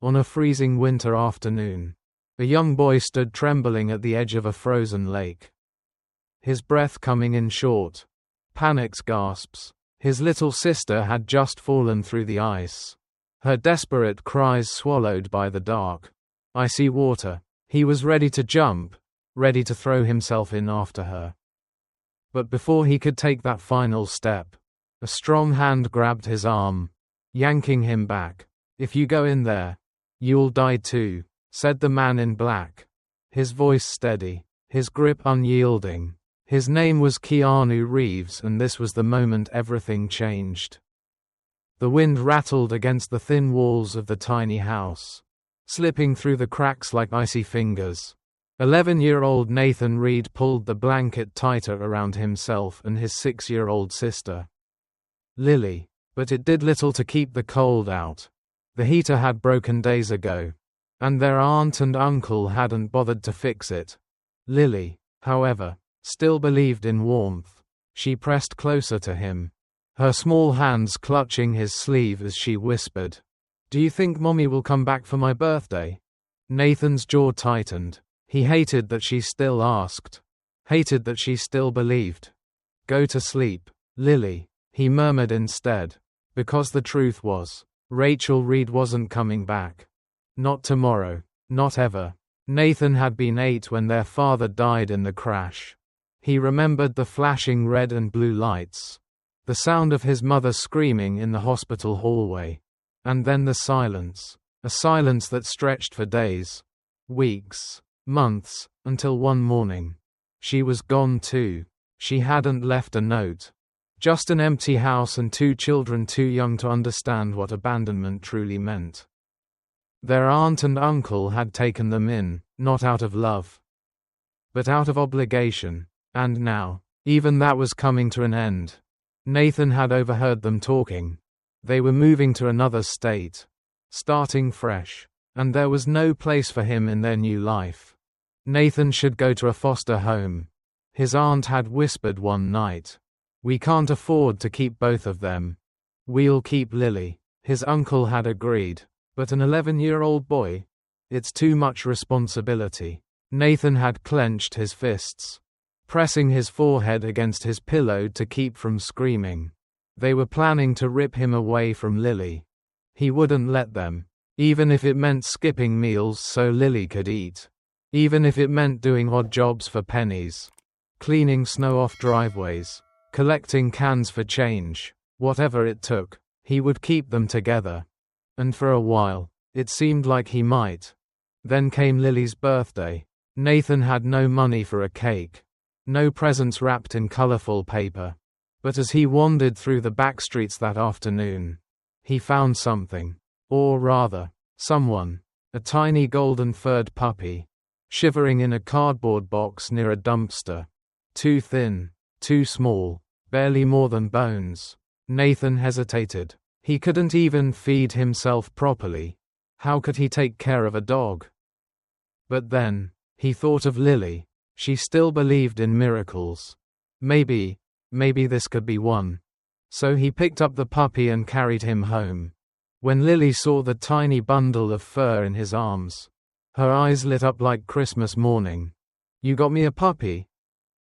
On a freezing winter afternoon, a young boy stood trembling at the edge of a frozen lake. His breath coming in short, panicked gasps. His little sister had just fallen through the ice. Her desperate cries swallowed by the dark, icy water. He was ready to jump, ready to throw himself in after her. But before he could take that final step, a strong hand grabbed his arm, yanking him back. "If you go in there, you'll die too," said the man in black, his voice steady, his grip unyielding. His name was Keanu Reeves, and this was the moment everything changed. The wind rattled against the thin walls of the tiny house, slipping through the cracks like icy fingers. 11-year-old Nathan Reed pulled the blanket tighter around himself and his 6-year-old sister, Lily, but it did little to keep the cold out. The heater had broken days ago, and their aunt and uncle hadn't bothered to fix it. Lily, however, still believed in warmth. She pressed closer to him, her small hands clutching his sleeve as she whispered, "Do you think Mommy will come back for my birthday?" Nathan's jaw tightened. He hated that she still asked, hated that she still believed. "Go to sleep, Lily," he murmured instead, because the truth was, Rachel Reed wasn't coming back. Not tomorrow, not ever. Nathan had been 8 when their father died in the crash. He remembered the flashing red and blue lights, the sound of his mother screaming in the hospital hallway, and then the silence, a silence that stretched for days, weeks, months, until one morning, she was gone too. She hadn't left a note. Just an empty house and 2 children too young to understand what abandonment truly meant. Their aunt and uncle had taken them in, not out of love, but out of obligation, and now, even that was coming to an end. Nathan had overheard them talking. They were moving to another state, starting fresh, and there was no place for him in their new life. Nathan should go to a foster home. His aunt had whispered one night, "We can't afford to keep both of them. We'll keep Lily." His uncle had agreed, but an 11-year-old boy? It's too much responsibility. Nathan had clenched his fists, pressing his forehead against his pillow to keep from screaming. They were planning to rip him away from Lily. He wouldn't let them, even if it meant skipping meals so Lily could eat, even if it meant doing odd jobs for pennies, cleaning snow off driveways, collecting cans for change. Whatever it took, he would keep them together. And for a while, it seemed like he might. Then came Lily's birthday. Nathan had no money for a cake, no presents wrapped in colorful paper. But as he wandered through the back streets that afternoon, he found something. Or rather, someone. A tiny golden-furred puppy, shivering in a cardboard box near a dumpster. Too thin, too small, barely more than bones. Nathan hesitated. He couldn't even feed himself properly. How could he take care of a dog? But then, he thought of Lily. She still believed in miracles. Maybe this could be one. So he picked up the puppy and carried him home. When Lily saw the tiny bundle of fur in his arms, her eyes lit up like Christmas morning. "You got me a puppy?"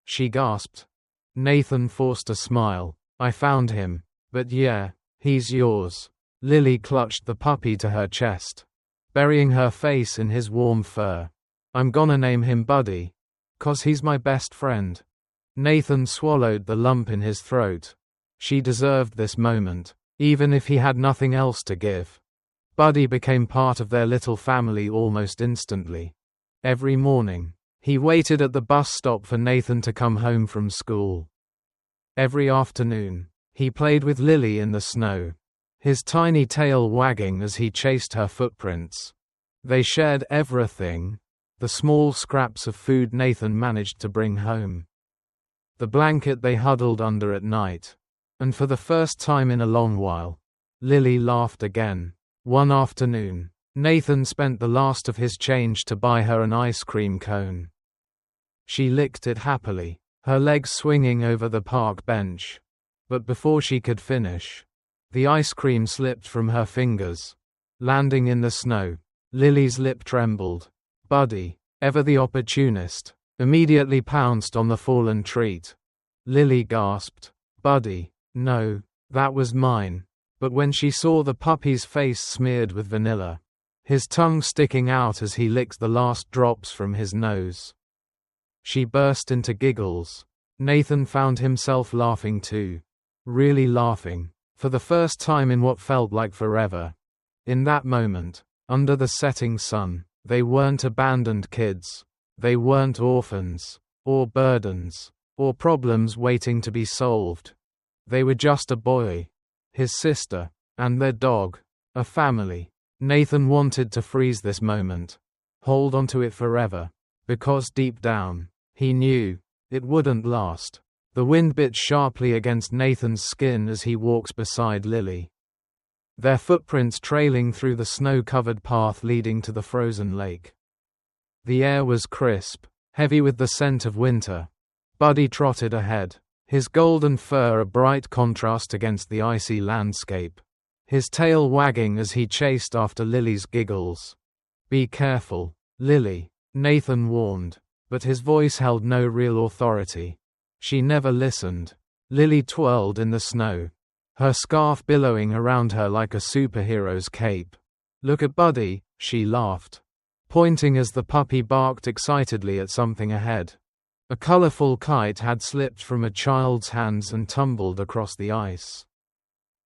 she gasped. Nathan forced a smile. "I found him. But yeah, he's yours." Lily clutched the puppy to her chest, burying her face in his warm fur. "I'm gonna name him Buddy, 'cause he's my best friend." Nathan swallowed the lump in his throat. She deserved this moment, even if he had nothing else to give. Buddy became part of their little family almost instantly. Every morning, he waited at the bus stop for Nathan to come home from school. Every afternoon, he played with Lily in the snow, his tiny tail wagging as he chased her footprints. They shared everything, the small scraps of food Nathan managed to bring home, the blanket they huddled under at night. And for the first time in a long while, Lily laughed again. One afternoon, Nathan spent the last of his change to buy her an ice cream cone. She licked it happily, her legs swinging over the park bench. But before she could finish, the ice cream slipped from her fingers, landing in the snow. Lily's lip trembled. Buddy, ever the opportunist, immediately pounced on the fallen treat. Lily gasped. Buddy, no, that was mine. But when she saw the puppy's face smeared with vanilla, his tongue sticking out as he licked the last drops from his nose, she burst into giggles. Nathan found himself laughing too. Really laughing. For the first time in what felt like forever. In that moment, under the setting sun, they weren't abandoned kids. They weren't orphans, or burdens, or problems waiting to be solved. They were just a boy, his sister, and their dog. A family. Nathan wanted to freeze this moment. Hold onto it forever. Because deep down, he knew it wouldn't last. The wind bit sharply against Nathan's skin as he walked beside Lily, their footprints trailing through the snow-covered path leading to the frozen lake. The air was crisp, heavy with the scent of winter. Buddy trotted ahead, his golden fur a bright contrast against the icy landscape, his tail wagging as he chased after Lily's giggles. Be careful, Lily, Nathan warned, but his voice held no real authority. She never listened. Lily twirled in the snow, her scarf billowing around her like a superhero's cape. Look at Buddy, she laughed, pointing as the puppy barked excitedly at something ahead. A colorful kite had slipped from a child's hands and tumbled across the ice,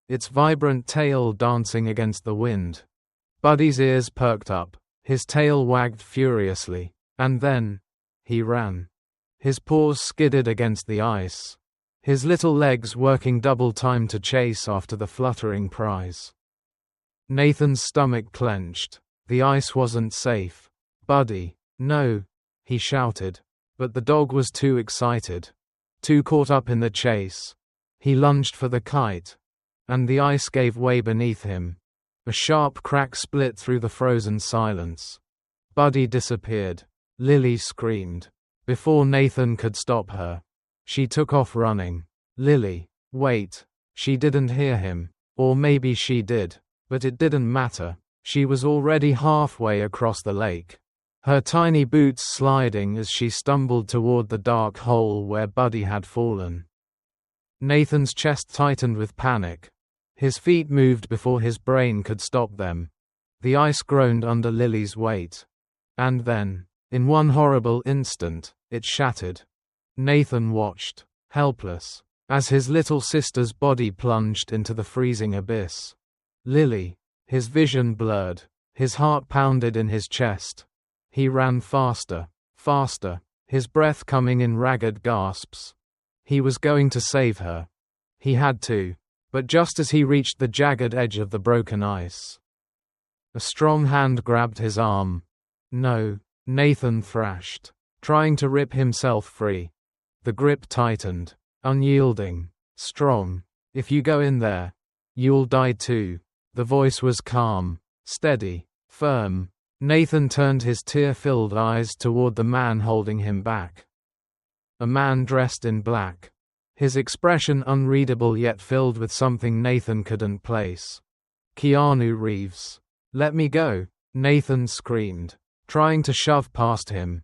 its vibrant tail dancing against the wind. Buddy's ears perked up, his tail wagged furiously, and then he ran. His paws skidded against the ice, his little legs working double time to chase after the fluttering prize. Nathan's stomach clenched. The ice wasn't safe. Buddy, no, he shouted, but the dog was too excited, too caught up in the chase. He lunged for the kite, and the ice gave way beneath him. A sharp crack split through the frozen silence. Buddy disappeared. Lily screamed. Before Nathan could stop her, she took off running. Lily, wait. She didn't hear him. Or maybe she did. But it didn't matter. She was already halfway across the lake, her tiny boots sliding as she stumbled toward the dark hole where Buddy had fallen. Nathan's chest tightened with panic. His feet moved before his brain could stop them. The ice groaned under Lily's weight. And then, in one horrible instant, it shattered. Nathan watched, helpless, as his little sister's body plunged into the freezing abyss. Lily, his vision blurred, his heart pounded in his chest. He ran faster, faster, his breath coming in ragged gasps. He was going to save her. He had to. But just as he reached the jagged edge of the broken ice, a strong hand grabbed his arm. No, Nathan thrashed, trying to rip himself free. The grip tightened, unyielding, strong. If you go in there, you'll die too. The voice was calm, steady, firm. Nathan turned his tear-filled eyes toward the man holding him back. A man dressed in black, his expression unreadable yet filled with something Nathan couldn't place. Keanu Reeves. Let me go, Nathan screamed, trying to shove past him.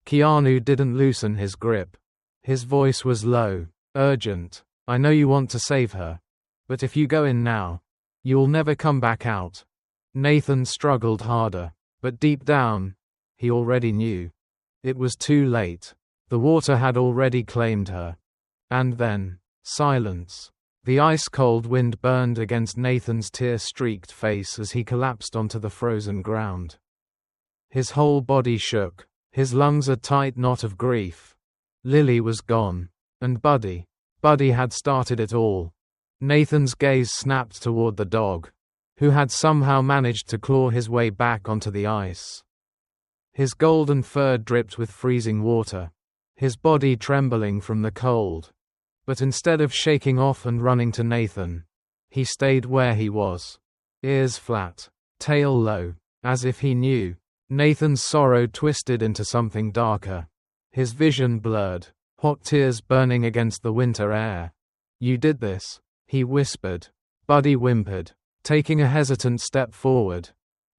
Keanu didn't loosen his grip. His voice was low, urgent. I know you want to save her. But if you go in now, you'll never come back out. Nathan struggled harder, but deep down, he already knew. It was too late. The water had already claimed her. And then, silence. The ice-cold wind burned against Nathan's tear-streaked face as he collapsed onto the frozen ground. His whole body shook, his lungs a tight knot of grief. Lily was gone. And Buddy had started it all. Nathan's gaze snapped toward the dog, who had somehow managed to claw his way back onto the ice. His golden fur dripped with freezing water, his body trembling from the cold. But instead of shaking off and running to Nathan, he stayed where he was, ears flat, tail low, as if he knew. Nathan's sorrow twisted into something darker. His vision blurred, hot tears burning against the winter air. You did this, he whispered. Buddy whimpered, taking a hesitant step forward.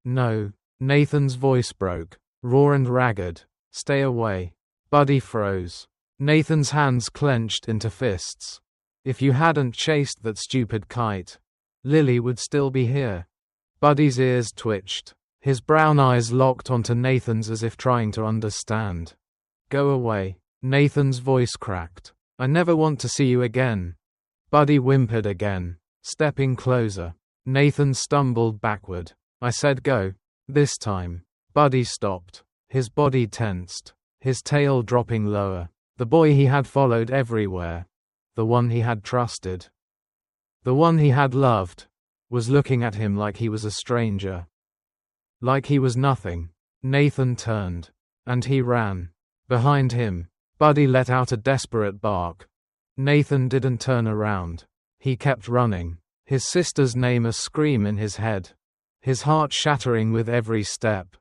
No, Nathan's voice broke, raw and ragged. Stay away. Buddy froze. Nathan's hands clenched into fists. If you hadn't chased that stupid kite, Lily would still be here. Buddy's ears twitched. His brown eyes locked onto Nathan's as if trying to understand. Go away. Nathan's voice cracked. I never want to see you again. Buddy whimpered again, stepping closer. Nathan stumbled backward. I said go. This time. Buddy stopped. His body tensed, his tail dropping lower. The boy he had followed everywhere, the one he had trusted, the one he had loved, was looking at him like he was a stranger. Like he was nothing. Nathan turned, and he ran. Behind him, Buddy let out a desperate bark. Nathan didn't turn around. He kept running, his sister's name a scream in his head, his heart shattering with every step.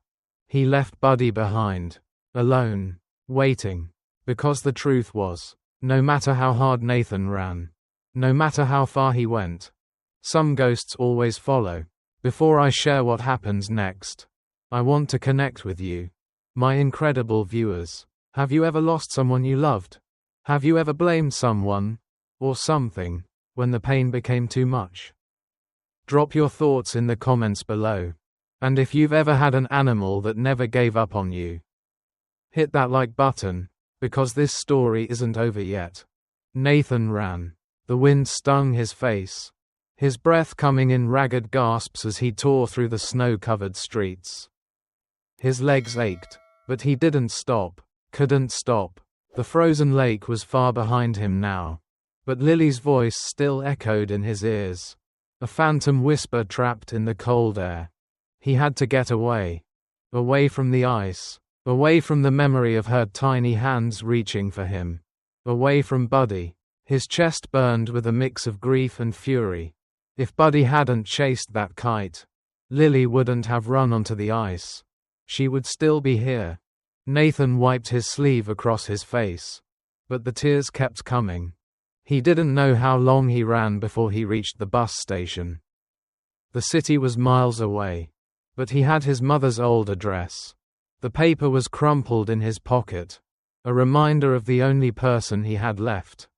He left Buddy behind, alone, waiting, because the truth was, no matter how hard Nathan ran, no matter how far he went, some ghosts always follow. Before I share what happens next, I want to connect with you, my incredible viewers. Have you ever lost someone you loved? Have you ever blamed someone, or something, when the pain became too much? Drop your thoughts in the comments below. And if you've ever had an animal that never gave up on you, hit that like button, because this story isn't over yet. Nathan ran. The wind stung his face, his breath coming in ragged gasps as he tore through the snow-covered streets. His legs ached, but he didn't stop, couldn't stop. The frozen lake was far behind him now, but Lily's voice still echoed in his ears, a phantom whisper trapped in the cold air. He had to get away. Away from the ice. Away from the memory of her tiny hands reaching for him. Away from Buddy. His chest burned with a mix of grief and fury. If Buddy hadn't chased that kite, Lily wouldn't have run onto the ice. She would still be here. Nathan wiped his sleeve across his face, but the tears kept coming. He didn't know how long he ran before he reached the bus station. The city was miles away, but he had his mother's old address. The paper was crumpled in his pocket, a reminder of the only person he had left.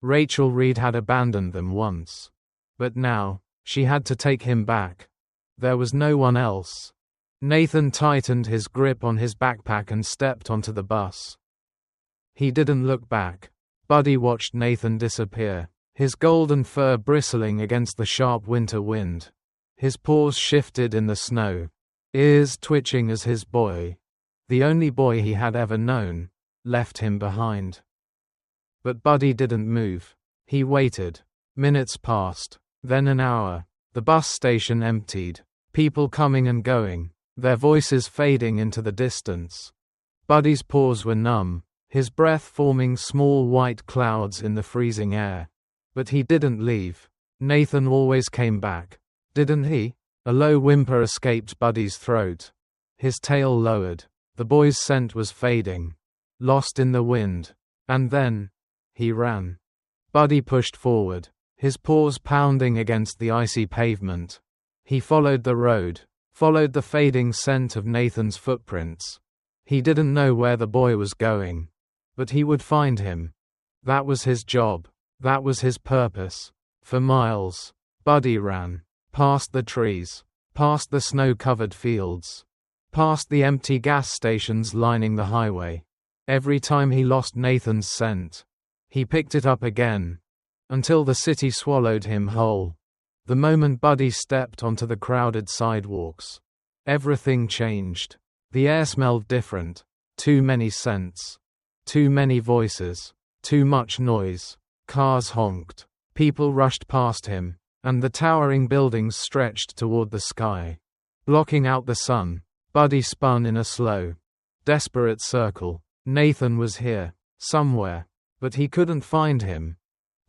Rachel Reed had abandoned them once, but now, she had to take him back. There was no one else. Nathan tightened his grip on his backpack and stepped onto the bus. He didn't look back. Buddy watched Nathan disappear, his golden fur bristling against the sharp winter wind. His paws shifted in the snow, ears twitching as his boy, the only boy he had ever known, left him behind. But Buddy didn't move. He waited. Minutes passed, then an hour. The bus station emptied, people coming and going, their voices fading into the distance. Buddy's paws were numb, his breath forming small white clouds in the freezing air. But he didn't leave. Nathan always came back, didn't he? A low whimper escaped Buddy's throat. His tail lowered. The boy's scent was fading, lost in the wind. And then, he ran. Buddy pushed forward, his paws pounding against the icy pavement. He followed the road, followed the fading scent of Nathan's footprints. He didn't know where the boy was going, but he would find him. That was his job. That was his purpose. For miles, Buddy ran, past the trees, past the snow-covered fields, past the empty gas stations lining the highway. Every time he lost Nathan's scent, he picked it up again, until the city swallowed him whole. The moment Buddy stepped onto the crowded sidewalks, everything changed. The air smelled different. Too many scents. Too many voices. Too much noise. Cars honked. People rushed past him, and the towering buildings stretched toward the sky, blocking out the sun. Buddy spun in a slow, desperate circle. Nathan was here, somewhere, but he couldn't find him.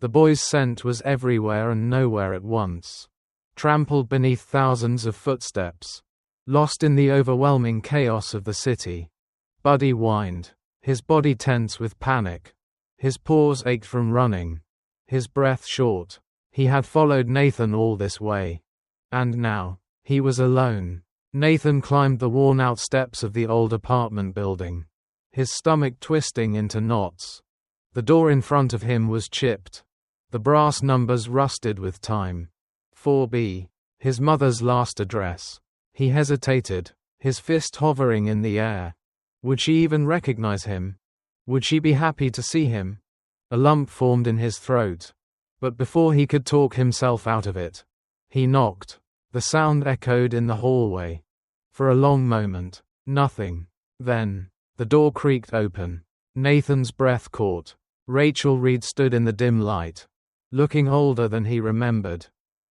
The boy's scent was everywhere and nowhere at once, trampled beneath thousands of footsteps, lost in the overwhelming chaos of the city. Buddy whined, his body tense with panic. His paws ached from running, his breath short. He had followed Nathan all this way, and now, he was alone, Nathan climbed the worn-out steps of the old apartment building, his stomach twisting into knots. The door in front of him was chipped, the brass numbers rusted with time. 4B, his mother's last address. He hesitated, his fist hovering in the air. Would she even recognize him? Would she be happy to see him? A lump formed in his throat. But before he could talk himself out of it, he knocked. The sound echoed in the hallway. For a long moment, nothing. Then, the door creaked open. Nathan's breath caught. Rachel Reed stood in the dim light, looking older than he remembered.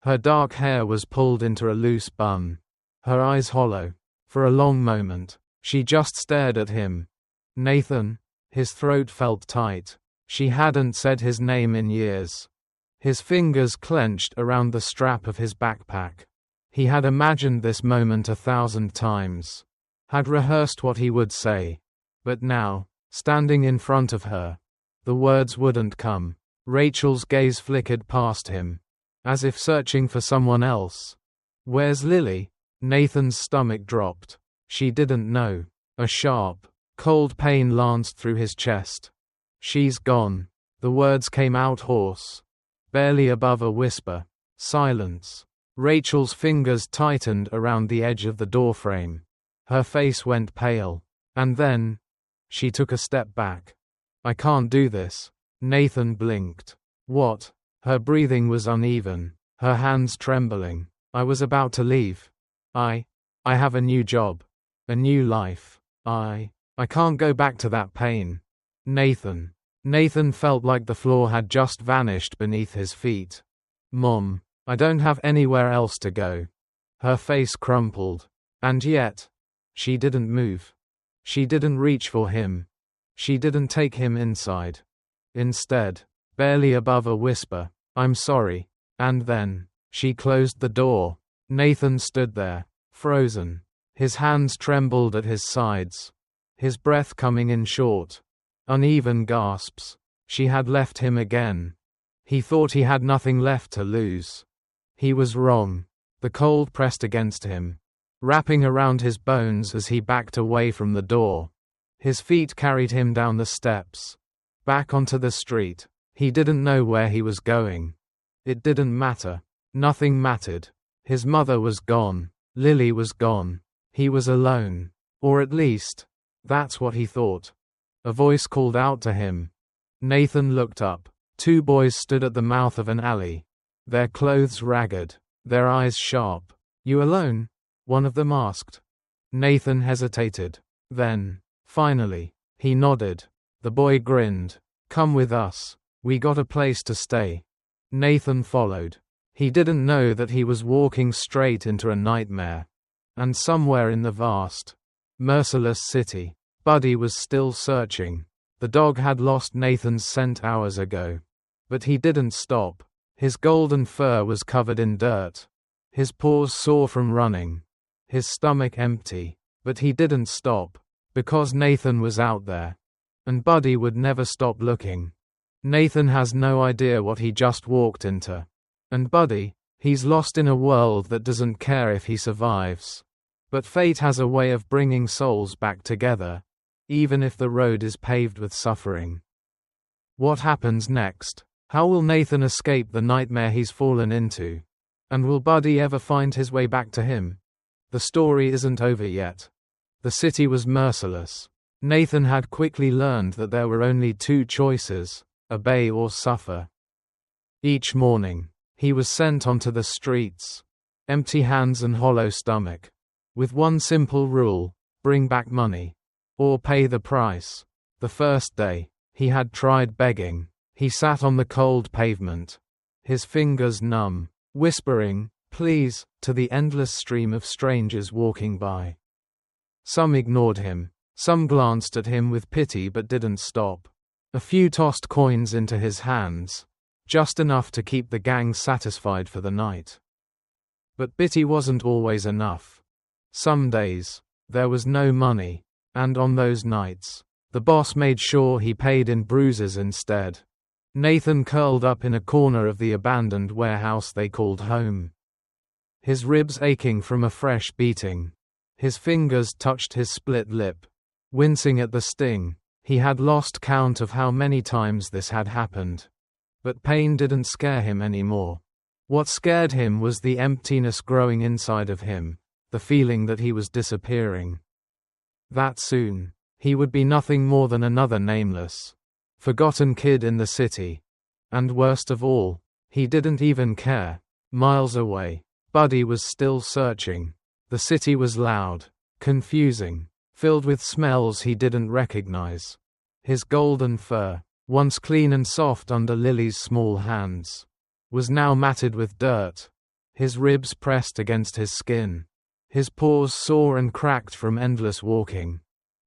Her dark hair was pulled into a loose bun, her eyes hollow. For a long moment, she just stared at him. Nathan. His throat felt tight. She hadn't said his name in years. His fingers clenched around the strap of his backpack. He had imagined this moment 1,000 times, had rehearsed what he would say. But now, standing in front of her, the words wouldn't come. Rachel's gaze flickered past him, as if searching for someone else. Where's Lily? Nathan's stomach dropped. She didn't know. A sharp, cold pain lanced through his chest. She's gone. The words came out hoarse, barely above a whisper. Silence. Rachel's fingers tightened around the edge of the doorframe. Her face went pale. And then, she took a step back. I can't do this. Nathan blinked. What? Her breathing was uneven, her hands trembling. I was about to leave. I have a new job. A new life. I can't go back to that pain. Nathan. Nathan felt like the floor had just vanished beneath his feet. Mom, I don't have anywhere else to go. Her face crumpled. And yet, she didn't move. She didn't reach for him. She didn't take him inside. Instead, barely above a whisper, I'm sorry. And then, she closed the door. Nathan stood there, frozen. His hands trembled at his sides, his breath coming in short, uneven gasps. She had left him again. He thought he had nothing left to lose. He was wrong. The cold pressed against him, wrapping around his bones as he backed away from the door. His feet carried him down the steps, back onto the street. He didn't know where he was going. It didn't matter. Nothing mattered. His mother was gone. Lily was gone. He was alone. Or at least, that's what he thought. A voice called out to him. Nathan looked up. Two boys stood at the mouth of an alley, their clothes ragged, their eyes sharp. You alone? One of them asked. Nathan hesitated. Then, finally, he nodded. The boy grinned. Come with us. We got a place to stay. Nathan followed. He didn't know that he was walking straight into a nightmare. And somewhere in the vast, merciless city, Buddy was still searching. The dog had lost Nathan's scent hours ago. But he didn't stop. His golden fur was covered in dirt. His paws sore from running. His stomach empty. But he didn't stop. Because Nathan was out there. And Buddy would never stop looking. Nathan has no idea what he just walked into. And Buddy, he's lost in a world that doesn't care if he survives. But fate has a way of bringing souls back together, even if the road is paved with suffering. What happens next? How will Nathan escape the nightmare he's fallen into? And will Buddy ever find his way back to him? The story isn't over yet. The city was merciless. Nathan had quickly learned that there were only two choices: obey or suffer. Each morning, he was sent onto the streets, empty hands and hollow stomach, with one simple rule: bring back money, or pay the price. The first day, he had tried begging. He sat on the cold pavement, his fingers numb, whispering, please, to the endless stream of strangers walking by. Some ignored him, some glanced at him with pity but didn't stop. A few tossed coins into his hands, just enough to keep the gang satisfied for the night. But pity wasn't always enough. Some days, there was no money, and on those nights, the boss made sure he paid in bruises instead. Nathan curled up in a corner of the abandoned warehouse they called home, his ribs aching from a fresh beating. His fingers touched his split lip, wincing at the sting. He had lost count of how many times this had happened. But pain didn't scare him anymore. What scared him was the emptiness growing inside of him, the feeling that he was disappearing. That soon, he would be nothing more than another nameless, forgotten kid in the city. And worst of all, he didn't even care. Miles away, Buddy was still searching. The city was loud, confusing, filled with smells he didn't recognize. His golden fur, once clean and soft under Lily's small hands, was now matted with dirt. His ribs pressed against his skin. His paws sore and cracked from endless walking.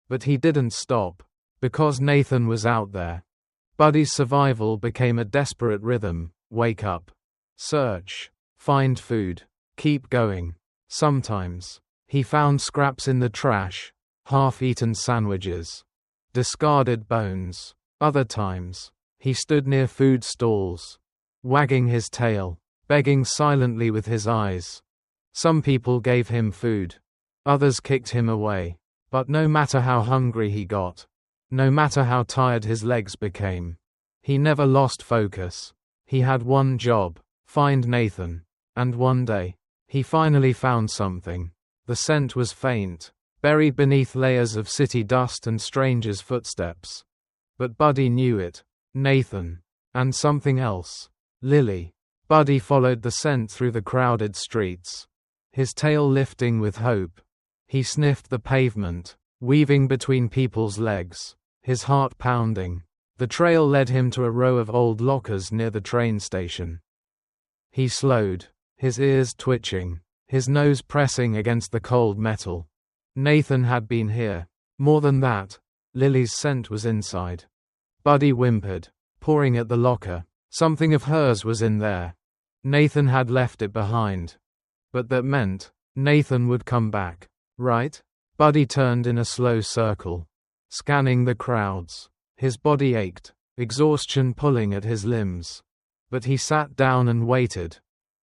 But he didn't stop, because Nathan was out there. Buddy's survival became a desperate rhythm. Wake up. Search. Find food. Keep going. Sometimes, he found scraps in the trash, half-eaten sandwiches, discarded bones. Other times, he stood near food stalls, wagging his tail, begging silently with his eyes. Some people gave him food. Others kicked him away. But no matter how hungry he got, no matter how tired his legs became, he never lost focus. He had one job: find Nathan. And one day, he finally found something. The scent was faint, buried beneath layers of city dust and strangers' footsteps. But Buddy knew it. Nathan. And something else. Lily. Buddy followed the scent through the crowded streets, his tail lifting with hope. He sniffed the pavement, weaving between people's legs, his heart pounding. The trail led him to a row of old lockers near the train station. He slowed, his ears twitching, his nose pressing against the cold metal. Nathan had been here. More than that, Lily's scent was inside. Buddy whimpered, pouring at the locker. Something of hers was in there. Nathan had left it behind. But that meant Nathan would come back, right? Buddy turned in a slow circle, scanning the crowds. His body ached, exhaustion pulling at his limbs. But he sat down and waited.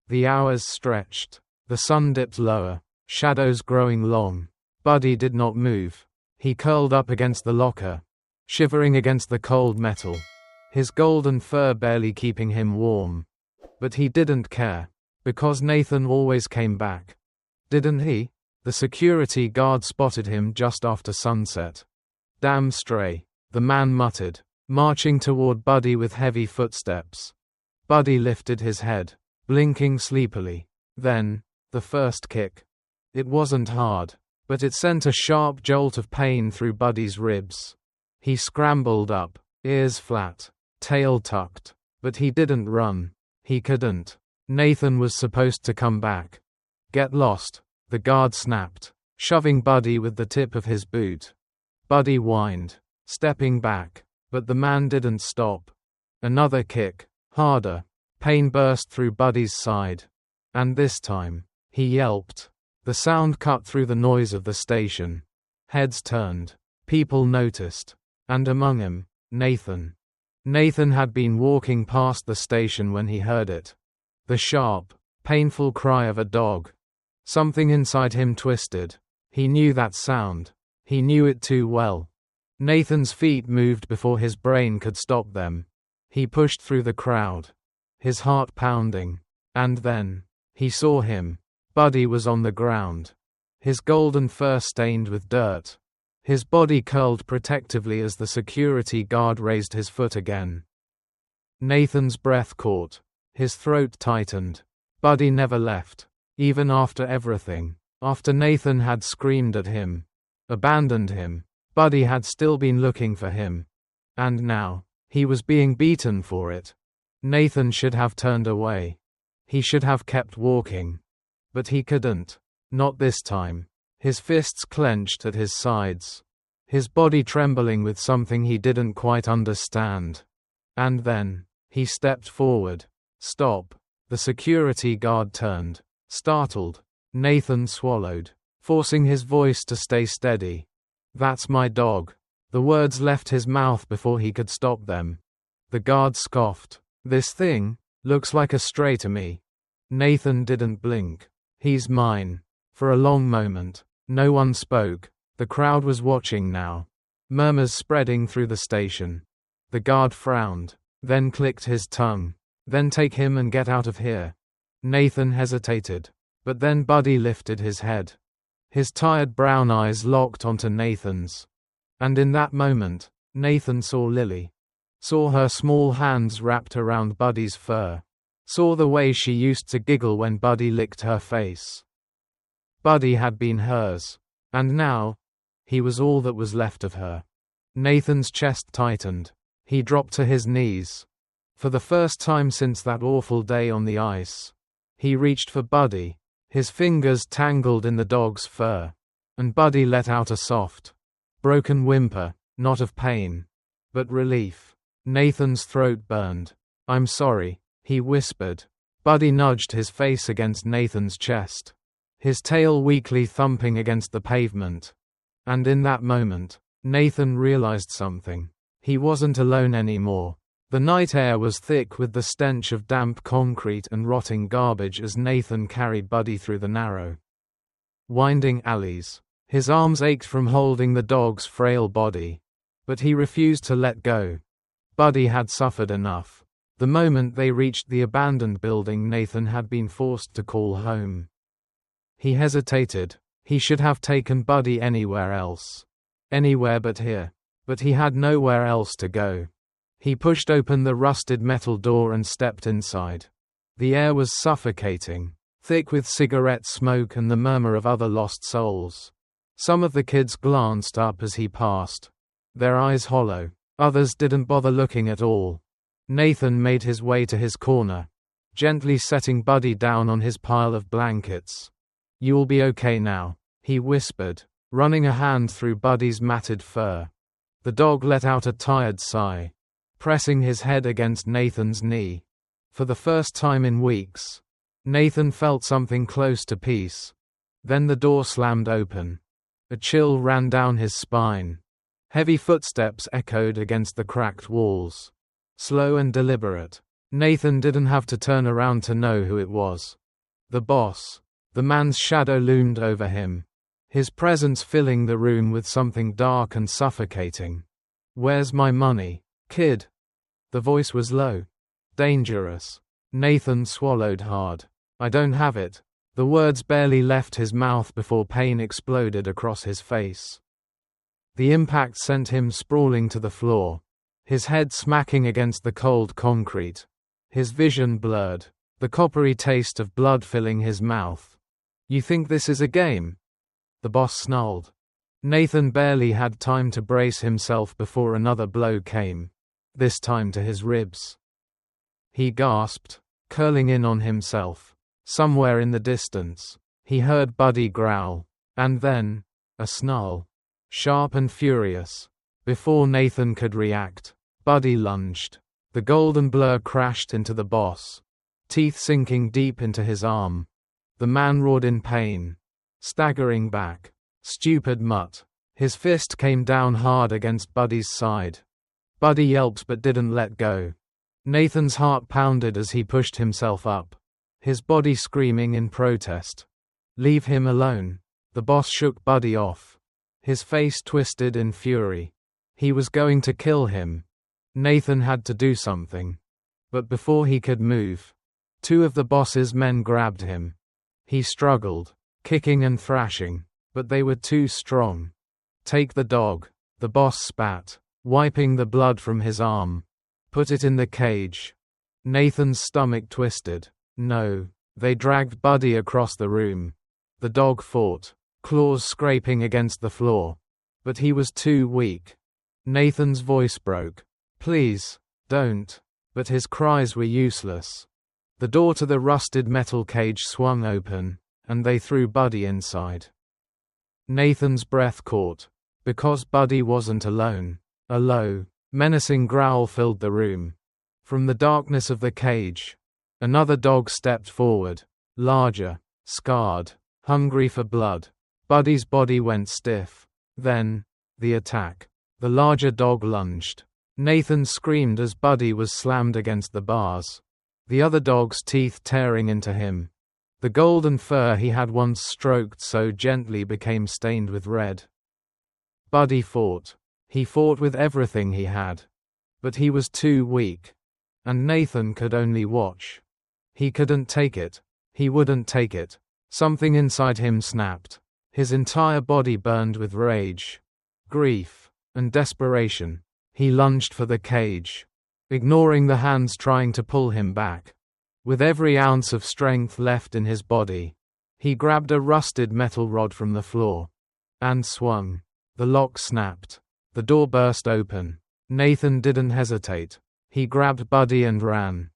The hours stretched. The sun dipped lower, shadows growing long. Buddy did not move. He curled up against the locker, shivering against the cold metal, his golden fur barely keeping him warm. But he didn't care, because Nathan always came back. Didn't he? The security guard spotted him just after sunset. Damn stray, the man muttered, marching toward Buddy with heavy footsteps. Buddy lifted his head, blinking sleepily. Then, the first kick. It wasn't hard, but it sent a sharp jolt of pain through Buddy's ribs. He scrambled up, ears flat, tail tucked, but he didn't run. He couldn't. Nathan was supposed to come back. Get lost, the guard snapped, shoving Buddy with the tip of his boot. Buddy whined, stepping back, but the man didn't stop. Another kick, harder. Pain burst through Buddy's side. And this time, he yelped. The sound cut through the noise of the station. Heads turned. People noticed. And among them, Nathan. Nathan had been walking past the station when he heard it. The sharp, painful cry of a dog. Something inside him twisted. He knew that sound. He knew it too well. Nathan's feet moved before his brain could stop them. He pushed through the crowd, his heart pounding. And then, he saw him. Buddy was on the ground, his golden fur stained with dirt. His body curled protectively as the security guard raised his foot again. Nathan's breath caught. His throat tightened. Buddy never left, even after everything. After Nathan had screamed at him, abandoned him, Buddy had still been looking for him. And now, he was being beaten for it. Nathan should have turned away. He should have kept walking. But he couldn't. Not this time. His fists clenched at his sides, his body trembling with something he didn't quite understand. And then, he stepped forward. Stop. The security guard turned, startled. Nathan swallowed, forcing his voice to stay steady. That's my dog. The words left his mouth before he could stop them. The guard scoffed. This thing looks like a stray to me. Nathan didn't blink. He's mine. For a long moment, No one spoke. The crowd was watching now. Murmurs spreading through the station. The guard frowned, then clicked his tongue. Then take him and get out of here. Nathan hesitated. But then Buddy lifted his head. His tired brown eyes locked onto Nathan's. And in that moment, Nathan saw Lily. Saw her small hands wrapped around Buddy's fur. Saw the way she used to giggle when Buddy licked her face. Buddy had been hers. And now, he was all that was left of her. Nathan's chest tightened. He dropped to his knees. For the first time since that awful day on the ice, he reached for Buddy. His fingers tangled in the dog's fur. And Buddy let out a soft, broken whimper, not of pain, but relief. Nathan's throat burned. "I'm sorry," he whispered. Buddy nudged his face against Nathan's chest, his tail weakly thumping against the pavement. And in that moment, Nathan realized something. He wasn't alone anymore. The night air was thick with the stench of damp concrete and rotting garbage as Nathan carried Buddy through the narrow, winding alleys. His arms ached from holding the dog's frail body, but he refused to let go. Buddy had suffered enough. The moment they reached the abandoned building Nathan had been forced to call home. He hesitated. He should have taken Buddy anywhere else. Anywhere but here. But he had nowhere else to go. He pushed open the rusted metal door and stepped inside. The air was suffocating, thick with cigarette smoke and the murmur of other lost souls. Some of the kids glanced up as he passed, their eyes hollow. Others didn't bother looking at all. Nathan made his way to his corner, gently setting Buddy down on his pile of blankets. "You'll be okay now," he whispered, running a hand through Buddy's matted fur. The dog let out a tired sigh, pressing his head against Nathan's knee. For the first time in weeks, Nathan felt something close to peace. Then the door slammed open. A chill ran down his spine. Heavy footsteps echoed against the cracked walls. Slow and deliberate. Nathan didn't have to turn around to know who it was. The boss. The man's shadow loomed over him, his presence filling the room with something dark and suffocating. "Where's my money, kid?" The voice was low. Dangerous. Nathan swallowed hard. "I don't have it." The words barely left his mouth before pain exploded across his face. The impact sent him sprawling to the floor, his head smacking against the cold concrete. His vision blurred, the coppery taste of blood filling his mouth. "You think this is a game?" The boss snarled. Nathan barely had time to brace himself before another blow came, this time to his ribs. He gasped, curling in on himself. Somewhere in the distance, he heard Buddy growl, and then, a snarl. Sharp and furious. Before Nathan could react, Buddy lunged. The golden blur crashed into the boss, teeth sinking deep into his arm. The man roared in pain, staggering back. Stupid mutt. His fist came down hard against Buddy's side. Buddy yelped but didn't let go. Nathan's heart pounded as he pushed himself up, his body screaming in protest. "Leave him alone." The boss shook Buddy off, his face twisted in fury. He was going to kill him. Nathan had to do something. But before he could move, two of the boss's men grabbed him. He struggled, kicking and thrashing, but they were too strong. "Take the dog," the boss spat, wiping the blood from his arm. "Put it in the cage." Nathan's stomach twisted. No. They dragged Buddy across the room. The dog fought, claws scraping against the floor. But he was too weak. Nathan's voice broke. "Please, don't." But his cries were useless. The door to the rusted metal cage swung open, and they threw Buddy inside. Nathan's breath caught, because Buddy wasn't alone. A low, menacing growl filled the room. From the darkness of the cage, another dog stepped forward, larger, scarred, hungry for blood. Buddy's body went stiff. Then, the attack. The larger dog lunged. Nathan screamed as Buddy was slammed against the bars, the other dog's teeth tearing into him. The golden fur he had once stroked so gently became stained with red. Buddy fought. He fought with everything he had. But he was too weak. And Nathan could only watch. He couldn't take it. He wouldn't take it. Something inside him snapped. His entire body burned with rage, grief, and desperation. He lunged for the cage, ignoring the hands trying to pull him back. With every ounce of strength left in his body, he grabbed a rusted metal rod from the floor and swung. The lock snapped. The door burst open. Nathan didn't hesitate. He grabbed Buddy and ran.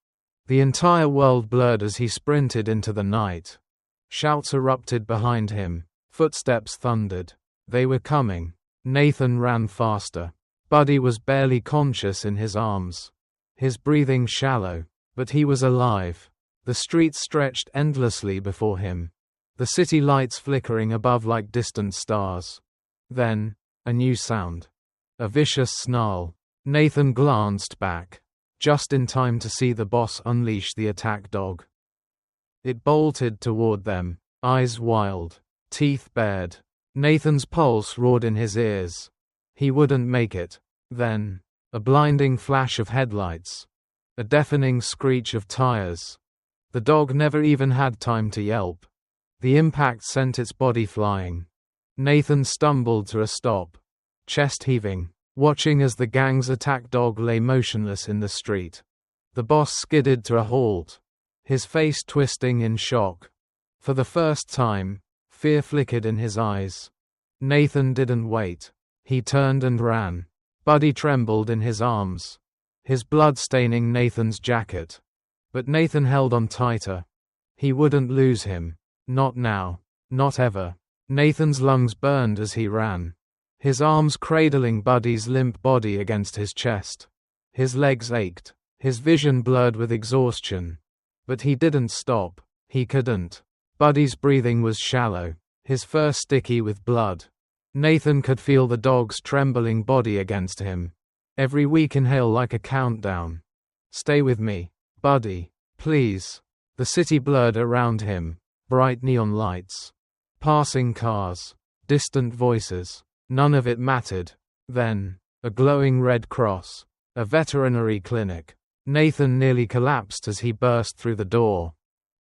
The entire world blurred as he sprinted into the night. Shouts erupted behind him. Footsteps thundered. They were coming. Nathan ran faster. Buddy was barely conscious in his arms. His breathing shallow. But he was alive. The streets stretched endlessly before him. The city lights flickering above like distant stars. Then, a new sound. A vicious snarl. Nathan glanced back, just in time to see the boss unleash the attack dog. It bolted toward them, eyes wild, teeth bared. Nathan's pulse roared in his ears. He wouldn't make it. Then, a blinding flash of headlights. A deafening screech of tires. The dog never even had time to yelp. The impact sent its body flying. Nathan stumbled to a stop, chest heaving, watching as the gang's attack dog lay motionless in the street. The boss skidded to a halt, his face twisting in shock. For the first time, fear flickered in his eyes. Nathan didn't wait. He turned and ran. Buddy trembled in his arms, his blood staining Nathan's jacket. But Nathan held on tighter. He wouldn't lose him. Not now. Not ever. Nathan's lungs burned as he ran, his arms cradling Buddy's limp body against his chest. His legs ached, his vision blurred with exhaustion. But he didn't stop. He couldn't. Buddy's breathing was shallow, his fur sticky with blood. Nathan could feel the dog's trembling body against him. Every weak inhale like a countdown. Stay with me, Buddy, please. The city blurred around him, bright neon lights. Passing cars, distant voices. None of it mattered. Then, a glowing red cross. A veterinary clinic. Nathan nearly collapsed as he burst through the door.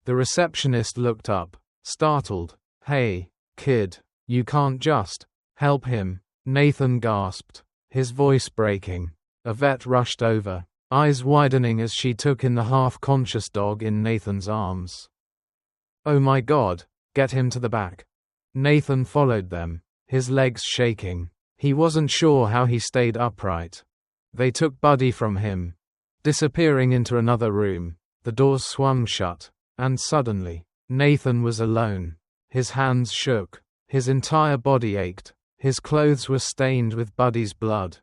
The receptionist looked up, startled. Hey, kid, you can't just help him. Nathan gasped, his voice breaking. A vet rushed over, eyes widening as she took in the half-conscious dog in Nathan's arms. Oh my God, get him to the back. Nathan followed them, his legs shaking. He wasn't sure how he stayed upright. They took Buddy from him. Disappearing into another room, the doors swung shut, and suddenly, Nathan was alone. His hands shook, his entire body ached, his clothes were stained with Buddy's blood.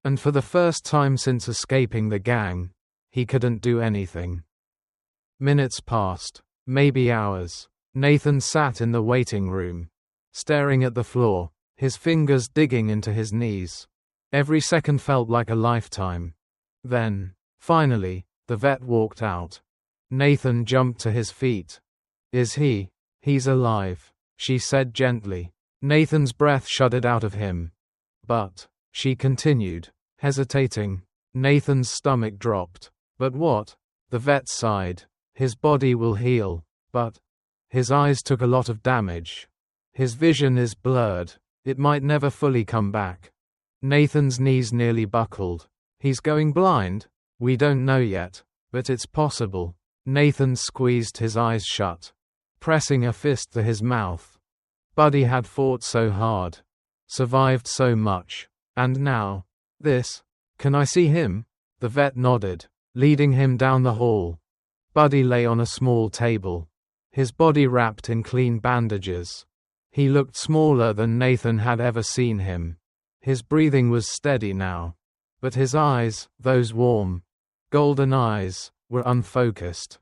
And for the first time since escaping the gang, he couldn't do anything. Minutes passed, maybe hours. Nathan sat in the waiting room, staring at the floor, his fingers digging into his knees. Every second felt like a lifetime. Then, finally, the vet walked out. Nathan jumped to his feet. He's alive, she said gently. Nathan's breath shuddered out of him. But, she continued, hesitating. Nathan's stomach dropped. But what? The vet sighed. His body will heal, but his eyes took a lot of damage. His vision is blurred. It might never fully come back. Nathan's knees nearly buckled. He's going blind? We don't know yet, but it's possible. Nathan squeezed his eyes shut, pressing a fist to his mouth. Buddy had fought so hard, survived so much, and now, this. Can I see him? The vet nodded, leading him down the hall. Buddy lay on a small table, his body wrapped in clean bandages. He looked smaller than Nathan had ever seen him. His breathing was steady now, but his eyes, those warm, golden eyes, were unfocused.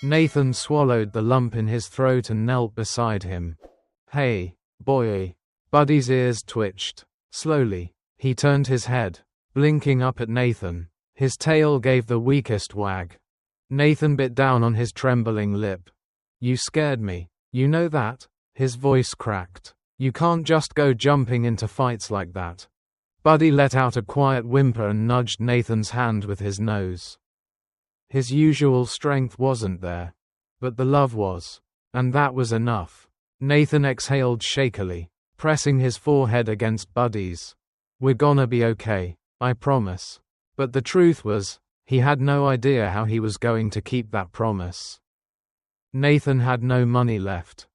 Nathan swallowed the lump in his throat and knelt beside him. Hey, boy. Buddy's ears twitched. Slowly, he turned his head, blinking up at Nathan. His tail gave the weakest wag. Nathan bit down on his trembling lip. You scared me. You know that? His voice cracked. You can't just go jumping into fights like that. Buddy let out a quiet whimper and nudged Nathan's hand with his nose. His usual strength wasn't there. But the love was. And that was enough. Nathan exhaled shakily, pressing his forehead against Buddy's. We're gonna be okay, I promise. But the truth was, he had no idea how he was going to keep that promise. Nathan had no money left.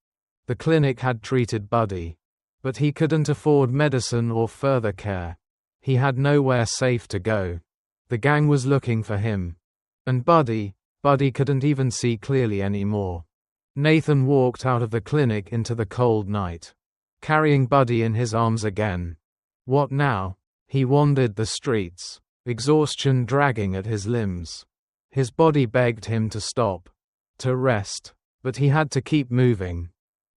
The clinic had treated Buddy. But he couldn't afford medicine or further care. He had nowhere safe to go. The gang was looking for him. And Buddy couldn't even see clearly anymore. Nathan walked out of the clinic into the cold night, carrying Buddy in his arms again. What now? He wandered the streets, exhaustion dragging at his limbs. His body begged him to stop, to rest, but he had to keep moving.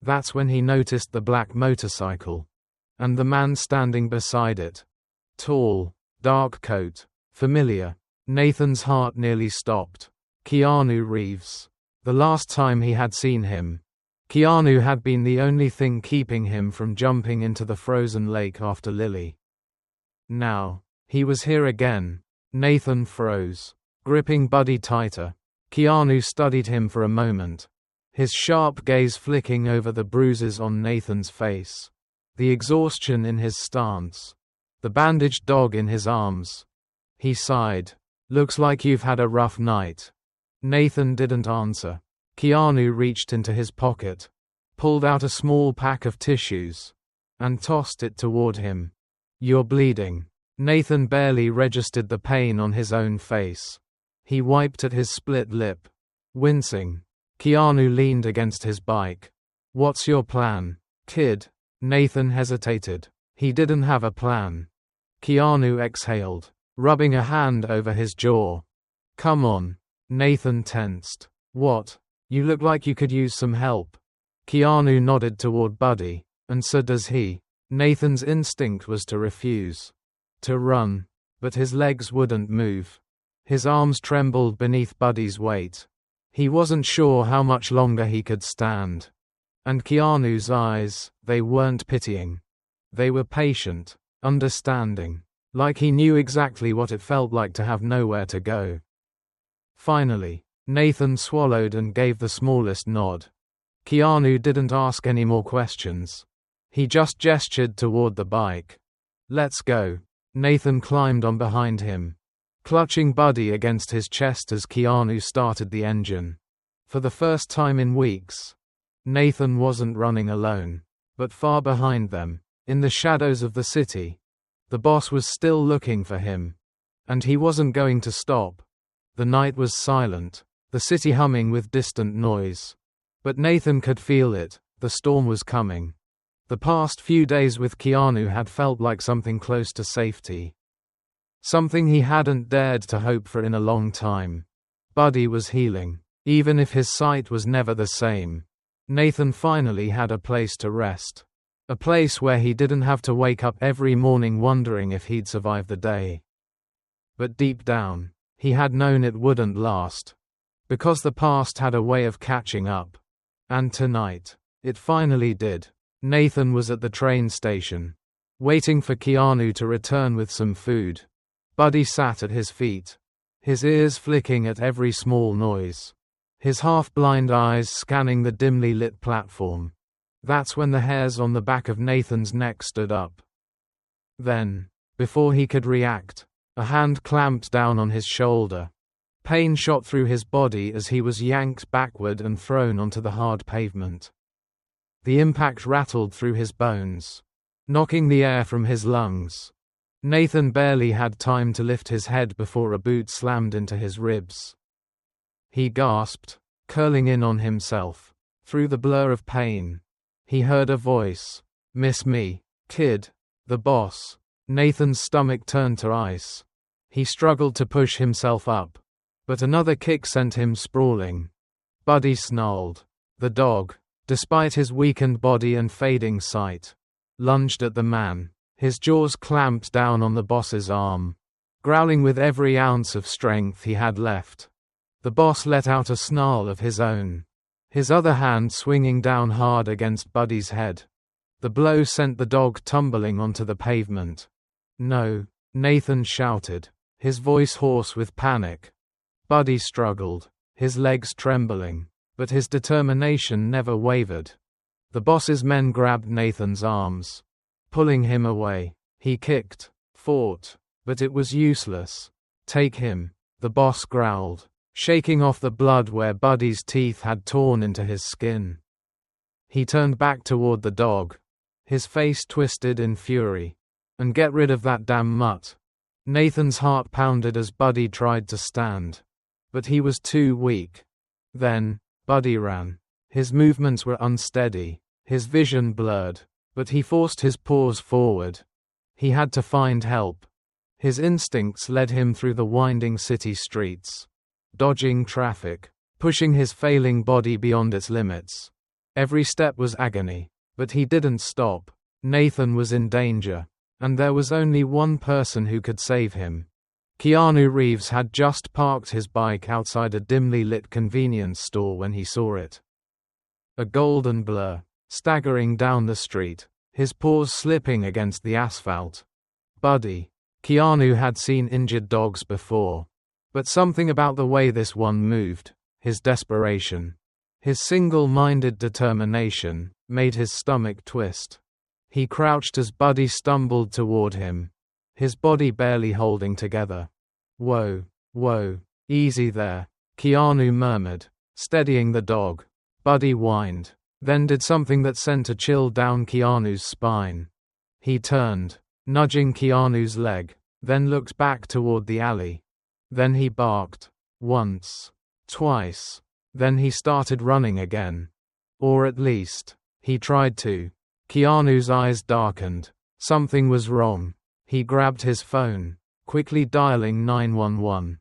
That's when he noticed the black motorcycle. And the man standing beside it. Tall, dark coat, familiar. Nathan's heart nearly stopped. Keanu Reeves. The last time he had seen him, Keanu had been the only thing keeping him from jumping into the frozen lake after Lily. Now, he was here again. Nathan froze, gripping Buddy tighter. Keanu studied him for a moment, his sharp gaze flicking over the bruises on Nathan's face, the exhaustion in his stance, the bandaged dog in his arms. He sighed. Looks like you've had a rough night. Nathan didn't answer. Keanu reached into his pocket, pulled out a small pack of tissues, and tossed it toward him. You're bleeding. Nathan barely registered the pain on his own face. He wiped at his split lip, wincing. Keanu leaned against his bike. What's your plan, kid? Nathan hesitated. He didn't have a plan. Keanu exhaled, rubbing a hand over his jaw. Come on. Nathan tensed. What? You look like you could use some help. Keanu nodded toward Buddy, and so does he. Nathan's instinct was to refuse, to run, but his legs wouldn't move. His arms trembled beneath Buddy's weight. He wasn't sure how much longer he could stand. And Keanu's eyes, they weren't pitying. They were patient, understanding, like he knew exactly what it felt like to have nowhere to go. Finally, Nathan swallowed and gave the smallest nod. Keanu didn't ask any more questions. He just gestured toward the bike. Let's go. Nathan climbed on behind him, clutching Buddy against his chest as Keanu started the engine. For the first time in weeks, Nathan wasn't running alone, but far behind them, in the shadows of the city. The boss was still looking for him. And he wasn't going to stop. The night was silent, the city humming with distant noise. But Nathan could feel it, the storm was coming. The past few days with Keanu had felt like something close to safety. Something he hadn't dared to hope for in a long time. Buddy was healing, even if his sight was never the same. Nathan finally had a place to rest. A place where he didn't have to wake up every morning wondering if he'd survive the day. But deep down, he had known it wouldn't last. Because the past had a way of catching up. And tonight, it finally did. Nathan was at the train station, waiting for Keanu to return with some food. Buddy sat at his feet, his ears flicking at every small noise, his half-blind eyes scanning the dimly lit platform. That's when the hairs on the back of Nathan's neck stood up. Then, before he could react, a hand clamped down on his shoulder. Pain shot through his body as he was yanked backward and thrown onto the hard pavement. The impact rattled through his bones, knocking the air from his lungs. Nathan barely had time to lift his head before a boot slammed into his ribs. He gasped, curling in on himself. Through the blur of pain, he heard a voice. Miss me, kid. The boss. Nathan's stomach turned to ice. He struggled to push himself up, but another kick sent him sprawling. Buddy snarled. The dog, despite his weakened body and fading sight, lunged at the man, his jaws clamped down on the boss's arm, growling with every ounce of strength he had left. The boss let out a snarl of his own. his other hand swinging down hard against Buddy's head. The blow sent the dog tumbling onto the pavement. "No," Nathan shouted, his voice hoarse with panic. Buddy struggled, his legs trembling, but his determination never wavered. The boss's men grabbed Nathan's arms, pulling him away. He kicked, fought, but it was useless. "Take him," the boss growled, shaking off the blood where Buddy's teeth had torn into his skin. He turned back toward the dog, his face twisted in fury. "And get rid of that damn mutt." Nathan's heart pounded as Buddy tried to stand, but he was too weak. Then, Buddy ran. His movements were unsteady, his vision blurred, but he forced his paws forward. He had to find help. His instincts led him through the winding city streets, dodging traffic, pushing his failing body beyond its limits. Every step was agony, but he didn't stop. Nathan was in danger, and there was only one person who could save him. Keanu Reeves had just parked his bike outside a dimly lit convenience store when he saw it. A golden blur, staggering down the street, his paws slipping against the asphalt. Buddy. Keanu had seen injured dogs before, but something about the way this one moved, his desperation, his single-minded determination, made his stomach twist. He crouched as Buddy stumbled toward him, his body barely holding together. "Whoa, whoa, easy there," Keanu murmured, steadying the dog. Buddy whined, then did something that sent a chill down Keanu's spine. He turned, nudging Keanu's leg, then looked back toward the alley. Then he barked. Once. Twice. Then he started running again. Or at least, he tried to. Keanu's eyes darkened. Something was wrong. He grabbed his phone, quickly dialing 911.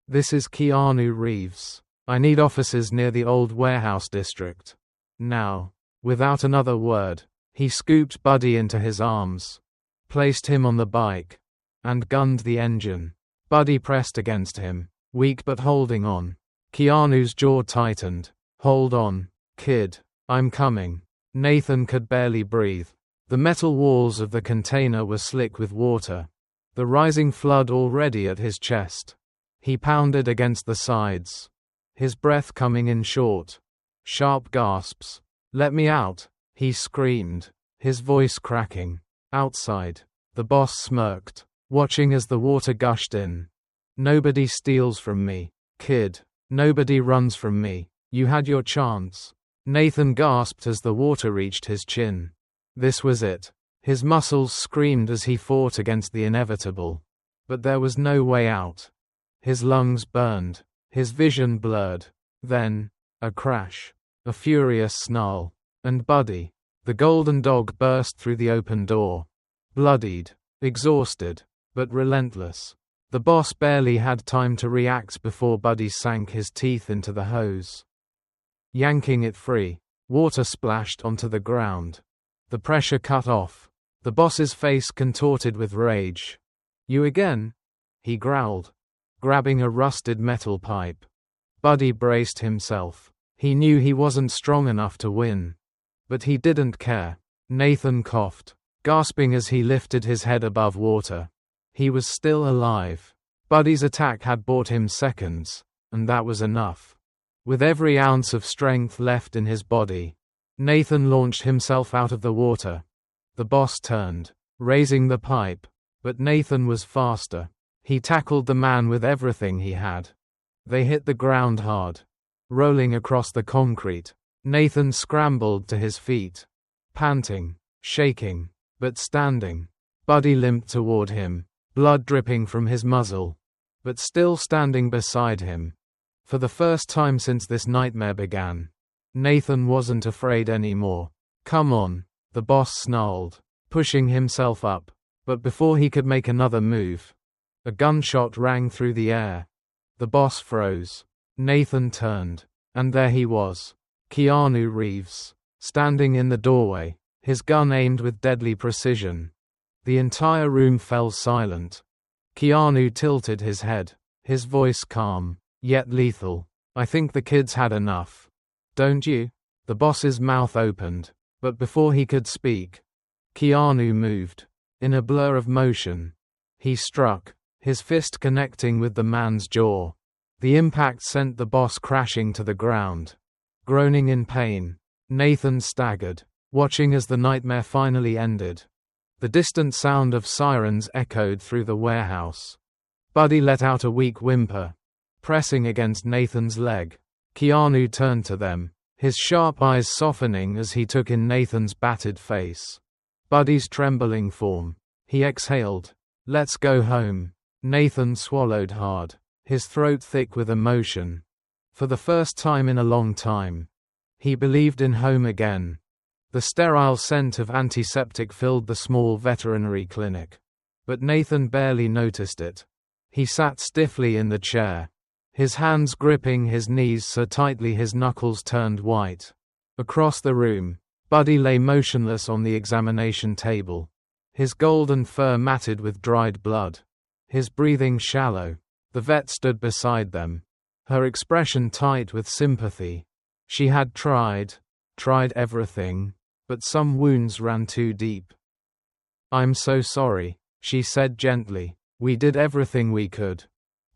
"This is Keanu Reeves. I need officers near the old warehouse district. Now." Without another word, he scooped Buddy into his arms, placed him on the bike, and gunned the engine. Buddy pressed against him, weak but holding on. Keanu's jaw tightened. "Hold on, kid. I'm coming." Nathan could barely breathe. The metal walls of the container were slick with water, the rising flood already at his chest. He pounded against the sides, his breath coming in short, sharp gasps. "Let me out," he screamed, his voice cracking. Outside, the boss smirked, watching as the water gushed in. "Nobody steals from me, kid. Nobody runs from me. You had your chance." Nathan gasped as the water reached his chin. This was it. His muscles screamed as he fought against the inevitable. But there was no way out. His lungs burned, his vision blurred. Then, a crash, a furious snarl, and Buddy, the golden dog, burst through the open door. Bloodied, exhausted, but relentless. The boss barely had time to react before Buddy sank his teeth into the hose. Yanking it free, water splashed onto the ground. The pressure cut off. The boss's face contorted with rage. "You again?" he growled, grabbing a rusted metal pipe. Buddy braced himself. He knew he wasn't strong enough to win. But he didn't care. Nathan coughed, gasping as he lifted his head above water. He was still alive. Buddy's attack had bought him seconds, and that was enough. With every ounce of strength left in his body, Nathan launched himself out of the water. The boss turned, raising the pipe, but Nathan was faster. He tackled the man with everything he had. They hit the ground hard, rolling across the concrete. Nathan scrambled to his feet, panting, shaking, but standing. Buddy limped toward him, blood dripping from his muzzle, but still standing beside him. For the first time since this nightmare began, Nathan wasn't afraid anymore. "Come on," the boss snarled, pushing himself up. But before he could make another move, a gunshot rang through the air. The boss froze. Nathan turned, and there he was, Keanu Reeves, standing in the doorway, his gun aimed with deadly precision. The entire room fell silent. Keanu tilted his head, his voice calm, yet lethal. "I think the kids had enough. Don't you? The boss's mouth opened, but before he could speak, Keanu moved. In a blur of motion, he struck, his fist connecting with the man's jaw. The impact sent the boss crashing to the ground. Groaning in pain, Nathan staggered, watching as the nightmare finally ended. The distant sound of sirens echoed through the warehouse. Buddy let out a weak whimper, pressing against Nathan's leg. Keanu turned to them, his sharp eyes softening as he took in Nathan's battered face. Buddy's trembling form. He exhaled. "Let's go home." Nathan swallowed hard, his throat thick with emotion. For the first time in a long time, he believed in home again. The sterile scent of antiseptic filled the small veterinary clinic. But Nathan barely noticed it. He sat stiffly in the chair, his hands gripping his knees so tightly his knuckles turned white. Across the room, Buddy lay motionless on the examination table, his golden fur matted with dried blood, his breathing shallow. The vet stood beside them, her expression tight with sympathy. She had tried everything, but some wounds ran too deep. "I'm so sorry," she said gently. "We did everything we could.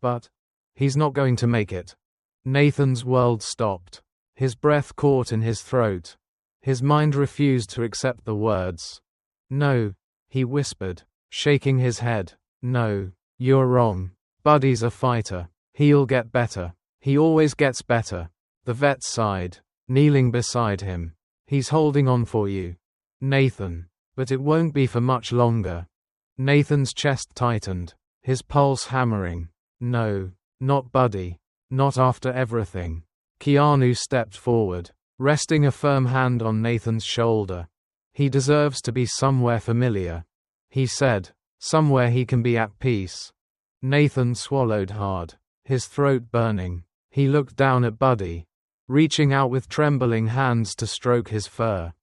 But he's not going to make it." Nathan's world stopped. His breath caught in his throat. His mind refused to accept the words. "No," he whispered, shaking his head. "No, you're wrong. Buddy's a fighter. He'll get better. He always gets better." The vet sighed, kneeling beside him. "He's holding on for you, Nathan. But it won't be for much longer." Nathan's chest tightened, his pulse hammering. "No, not Buddy. Not after everything." Keanu stepped forward, resting a firm hand on Nathan's shoulder. "He deserves to be somewhere familiar," he said, "somewhere he can be at peace." Nathan swallowed hard, his throat burning. He looked down at Buddy, reaching out with trembling hands to stroke his fur.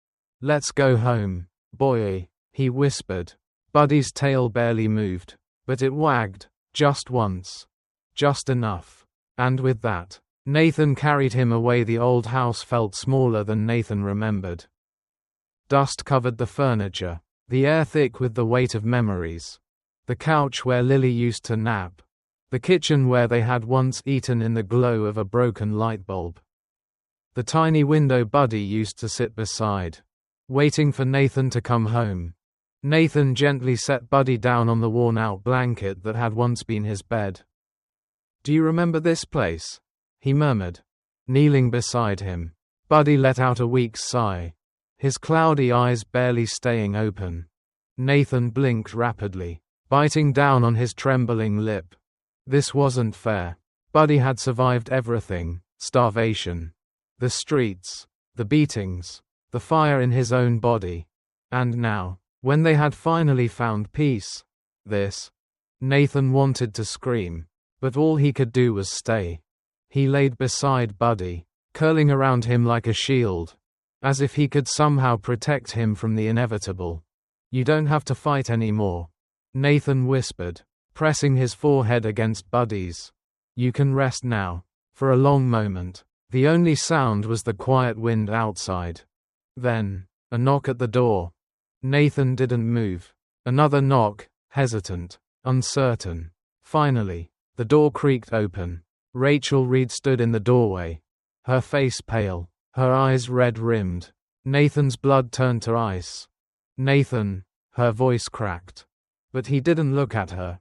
"Let's go home, boy," he whispered. Buddy's tail barely moved, but it wagged, just once. Just enough. And with that, Nathan carried him away. The old house felt smaller than Nathan remembered. Dust covered the furniture, the air thick with the weight of memories. The couch where Lily used to nap. The kitchen where they had once eaten in the glow of a broken light bulb. The tiny window Buddy used to sit beside, waiting for Nathan to come home. Nathan gently set Buddy down on the worn-out blanket that had once been his bed. "Do you remember this place?" he murmured, kneeling beside him. Buddy let out a weak sigh, his cloudy eyes barely staying open. Nathan blinked rapidly, biting down on his trembling lip. This wasn't fair. Buddy had survived everything: starvation, the streets, the beatings, the fire in his own body. And now, when they had finally found peace, this. Nathan wanted to scream, but all he could do was stay. He laid beside Buddy, curling around him like a shield, as if he could somehow protect him from the inevitable. "You don't have to fight anymore," Nathan whispered, pressing his forehead against Buddy's. "You can rest now." For a long moment, the only sound was the quiet wind outside. Then, a knock at the door. Nathan didn't move. Another knock, hesitant, uncertain. Finally, the door creaked open. Rachel Reed stood in the doorway, her face pale, her eyes red-rimmed. Nathan's blood turned to ice. "Nathan," her voice cracked. But he didn't look at her.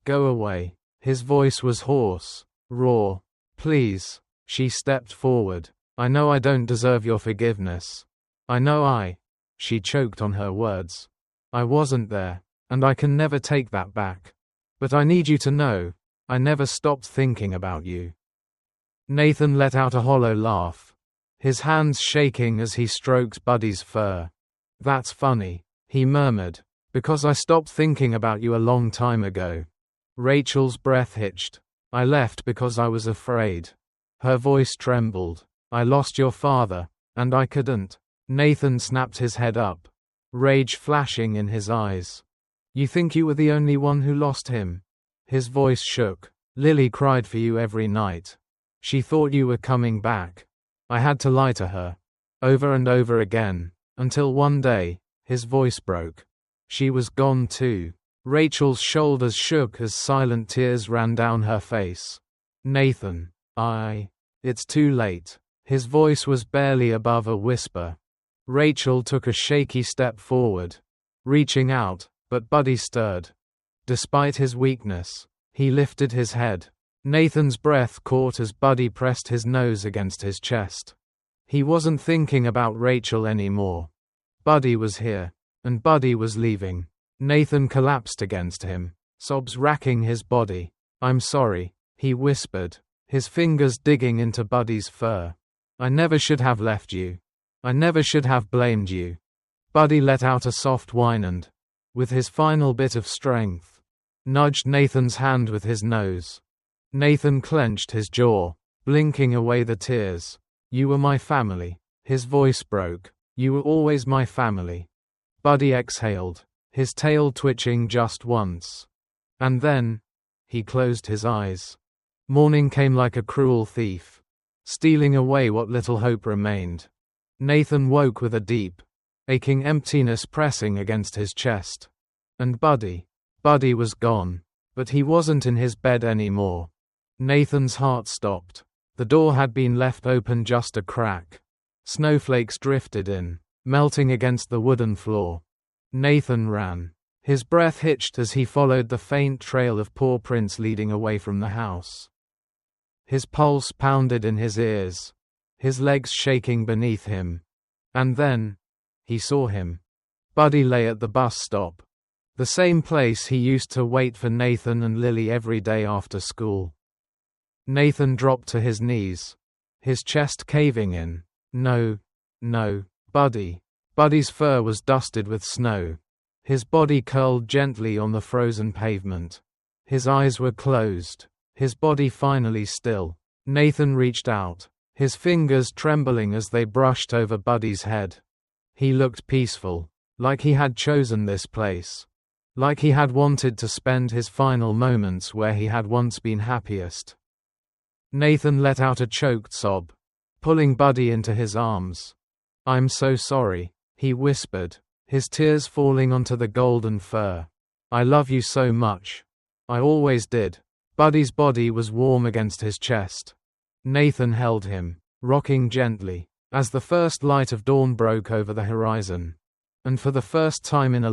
"Go away." His voice was hoarse, raw. "Please." She stepped forward. "I know I don't deserve your forgiveness. I know She choked on her words. "I wasn't there, and I can never take that back. But I need you to know, I never stopped thinking about you." Nathan let out a hollow laugh, his hands shaking as he stroked Buddy's fur. "That's funny," he murmured, "because I stopped thinking about you a long time ago." Rachel's breath hitched. "I left because I was afraid." Her voice trembled. "I lost your father, and I couldn't." Nathan snapped his head up, rage flashing in his eyes. "You think you were the only one who lost him?" His voice shook. "Lily cried for you every night. She thought you were coming back." I had to lie to her. Over and over again. Until one day, his voice broke. She was gone too. Rachel's shoulders shook as silent tears ran down her face. Nathan. It's too late. His voice was barely above a whisper. Rachel took a shaky step forward, reaching out, but Buddy stirred. Despite his weakness, he lifted his head. Nathan's breath caught as Buddy pressed his nose against his chest. He wasn't thinking about Rachel anymore. Buddy was here, and Buddy was leaving. Nathan collapsed against him, sobs racking his body. I'm sorry, he whispered, his fingers digging into Buddy's fur. I never should have left you. I never should have blamed you. Buddy let out a soft whine and, with his final bit of strength, nudged Nathan's hand with his nose. Nathan clenched his jaw, blinking away the tears. You were my family. His voice broke. You were always my family. Buddy exhaled, his tail twitching just once. And then, he closed his eyes. Morning came like a cruel thief, stealing away what little hope remained. Nathan woke with a deep, aching emptiness pressing against his chest. And Buddy was gone. But he wasn't in his bed anymore. Nathan's heart stopped. The door had been left open just a crack. Snowflakes drifted in, melting against the wooden floor. Nathan ran. His breath hitched as he followed the faint trail of paw prints leading away from the house. His pulse pounded in his ears, his legs shaking beneath him. And then, he saw him. Buddy lay at the bus stop. The same place he used to wait for Nathan and Lily every day after school. Nathan dropped to his knees, his chest caving in. No, Buddy. Buddy's fur was dusted with snow. His body curled gently on the frozen pavement. His eyes were closed, his body finally still. Nathan reached out, his fingers trembling as they brushed over Buddy's head. He looked peaceful, like he had chosen this place. Like he had wanted to spend his final moments where he had once been happiest. Nathan let out a choked sob, pulling Buddy into his arms. I'm so sorry, he whispered, his tears falling onto the golden fur. I love you so much. I always did. Buddy's body was warm against his chest. Nathan held him, rocking gently, as the first light of dawn broke over the horizon. And for the first time in a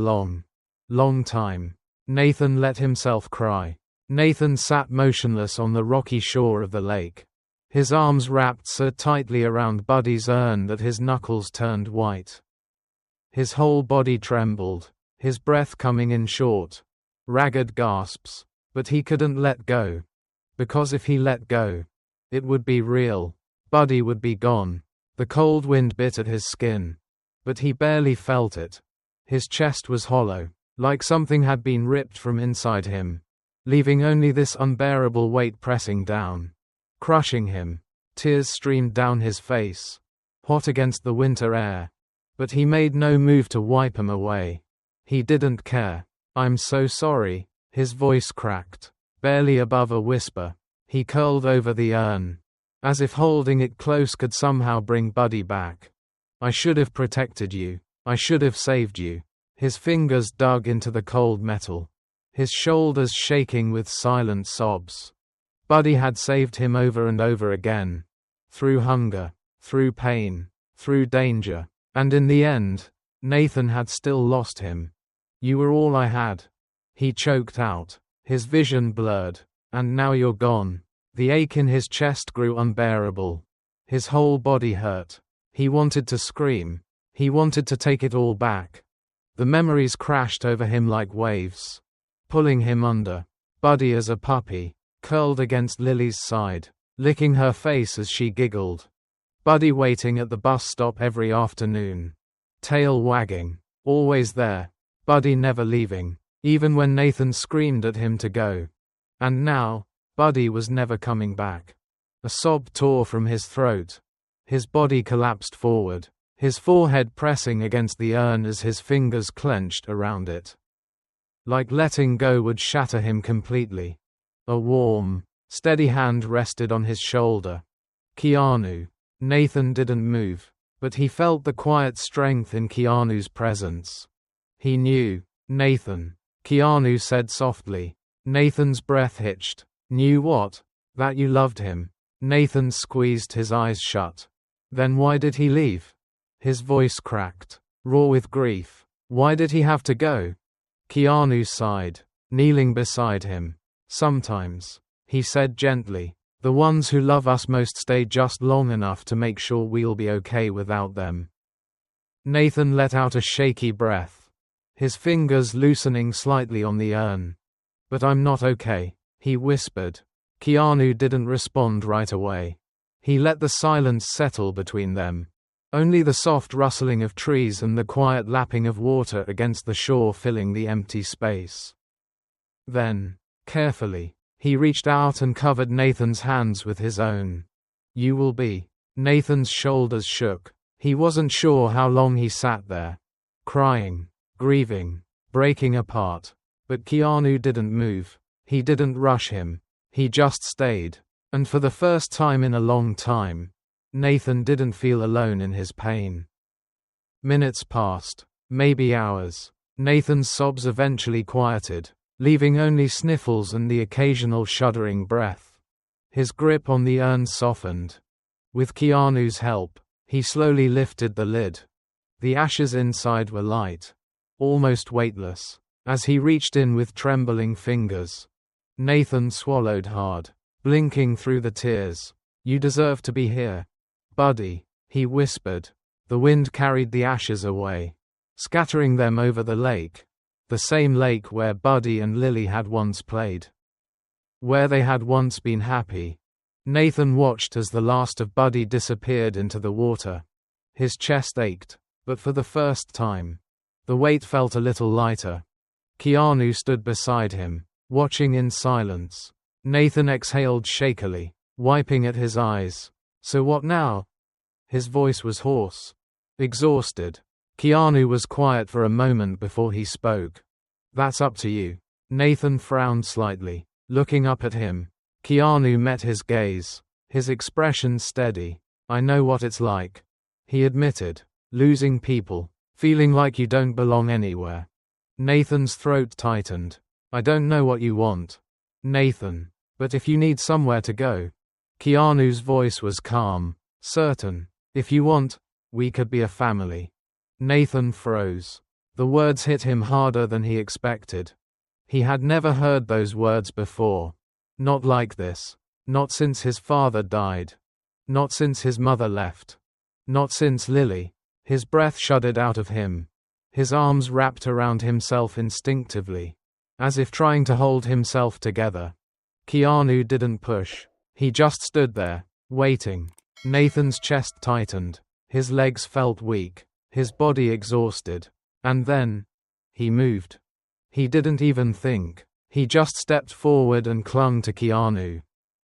long time, Nathan let himself cry. Nathan sat motionless on the rocky shore of the lake, his arms wrapped so tightly around Buddy's urn that his knuckles turned white. His whole body trembled, his breath coming in short, ragged gasps, but he couldn't let go. Because if he let go, it would be real. Buddy would be gone. The cold wind bit at his skin, but he barely felt it. His chest was hollow, like something had been ripped from inside him, leaving only this unbearable weight pressing down, crushing him. Tears streamed down his face, hot against the winter air, but he made no move to wipe them away. He didn't care. I'm so sorry, his voice cracked, barely above a whisper. He curled over the urn, as if holding it close could somehow bring Buddy back. I should have protected you. I should have saved you. His fingers dug into the cold metal, his shoulders shaking with silent sobs. Buddy had saved him over and over again. Through hunger, through pain, through danger. And in the end, Nathan had still lost him. You were all I had. He choked out, his vision blurred. And now you're gone. The ache in his chest grew unbearable. His whole body hurt. He wanted to scream. He wanted to take it all back. The memories crashed over him like waves, pulling him under. Buddy as a puppy, curled against Lily's side, licking her face as she giggled. Buddy waiting at the bus stop every afternoon, tail wagging, always there. Buddy never leaving, even when Nathan screamed at him to go. And now, Buddy was never coming back. A sob tore from his throat. His body collapsed forward, his forehead pressing against the urn as his fingers clenched around it. Like letting go would shatter him completely. A warm, steady hand rested on his shoulder. Keanu, Nathan didn't move, but he felt the quiet strength in Keanu's presence. He knew. Nathan. Keanu said softly. Nathan's breath hitched. Knew what? That you loved him. Nathan squeezed his eyes shut. Then why did he leave? His voice cracked, raw with grief. Why did he have to go? Keanu sighed, kneeling beside him. Sometimes, he said gently, the ones who love us most stay just long enough to make sure we'll be okay without them. Nathan let out a shaky breath, his fingers loosening slightly on the urn. But I'm not okay, he whispered. Keanu didn't respond right away. He let the silence settle between them. Only the soft rustling of trees and the quiet lapping of water against the shore filling the empty space. Then, carefully, he reached out and covered Nathan's hands with his own. You will be. Nathan's shoulders shook. He wasn't sure how long he sat there, crying, grieving, breaking apart. But Keanu didn't move. He didn't rush him. He just stayed. And for the first time in a long time, Nathan didn't feel alone in his pain. Minutes passed, maybe hours. Nathan's sobs eventually quieted, leaving only sniffles and the occasional shuddering breath. His grip on the urn softened. With Keanu's help, he slowly lifted the lid. The ashes inside were light, almost weightless, as he reached in with trembling fingers. Nathan swallowed hard, blinking through the tears. You deserve to be here, buddy, he whispered. The wind carried the ashes away, scattering them over the lake. The same lake where Buddy and Lily had once played. Where they had once been happy. Nathan watched as the last of Buddy disappeared into the water. His chest ached, but for the first time, the weight felt a little lighter. Keanu stood beside him, watching in silence. Nathan exhaled shakily, wiping at his eyes. So what now? His voice was hoarse, exhausted. Keanu was quiet for a moment before he spoke. That's up to you. Nathan frowned slightly, looking up at him. Keanu met his gaze, his expression steady. I know what it's like, he admitted. Losing people, feeling like you don't belong anywhere. Nathan's throat tightened. I don't know what you want, Nathan, but if you need somewhere to go. Keanu's voice was calm, certain. If you want, we could be a family. Nathan froze. The words hit him harder than he expected. He had never heard those words before. Not like this. Not since his father died. Not since his mother left. Not since Lily. His breath shuddered out of him. His arms wrapped around himself instinctively, as if trying to hold himself together. Keanu didn't push. He just stood there, waiting. Nathan's chest tightened. His legs felt weak, his body exhausted. And then, he moved. He didn't even think. He just stepped forward and clung to Keanu.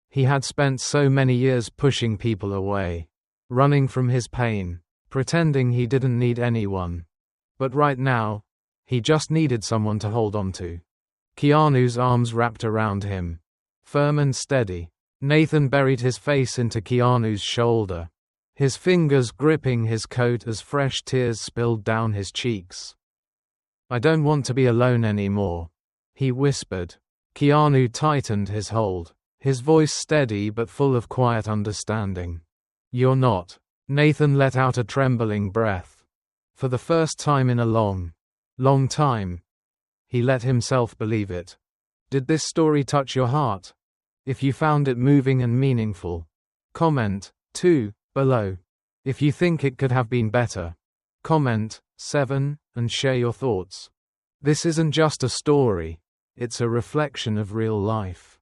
He had spent so many years pushing people away, running from his pain, pretending he didn't need anyone. But right now, he just needed someone to hold on to. Keanu's arms wrapped around him, firm and steady. Nathan buried his face into Keanu's shoulder, his fingers gripping his coat as fresh tears spilled down his cheeks. I don't want to be alone anymore, he whispered. Keanu tightened his hold, his voice steady but full of quiet understanding. You're not. Nathan let out a trembling breath. For the first time in a long, long time, he let himself believe it. Did this story touch your heart? If you found it moving and meaningful, comment 2 below. If you think it could have been better, comment 7 and share your thoughts. This isn't just a story, it's a reflection of real life.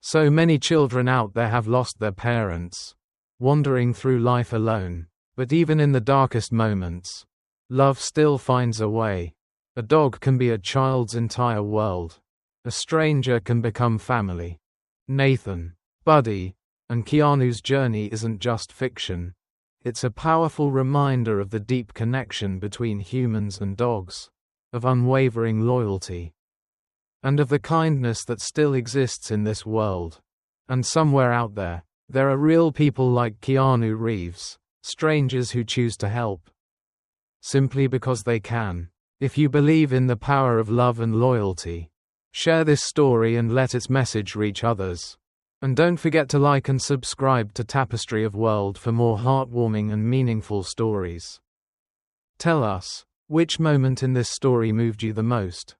So many children out there have lost their parents, wandering through life alone. But even in the darkest moments, love still finds a way. A dog can be a child's entire world. A stranger can become family. Nathan, Buddy, and Keanu's journey isn't just fiction. It's a powerful reminder of the deep connection between humans and dogs, of unwavering loyalty, and of the kindness that still exists in this world. And somewhere out there, There are real people like Keanu Reeves, strangers who choose to help simply because they can. If you believe in the power of love and loyalty, share this story and let its message reach others. And don't forget to like and subscribe to Tapestry of World for more heartwarming and meaningful stories. Tell us, which moment in this story moved you the most?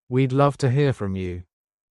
We'd love to hear from you.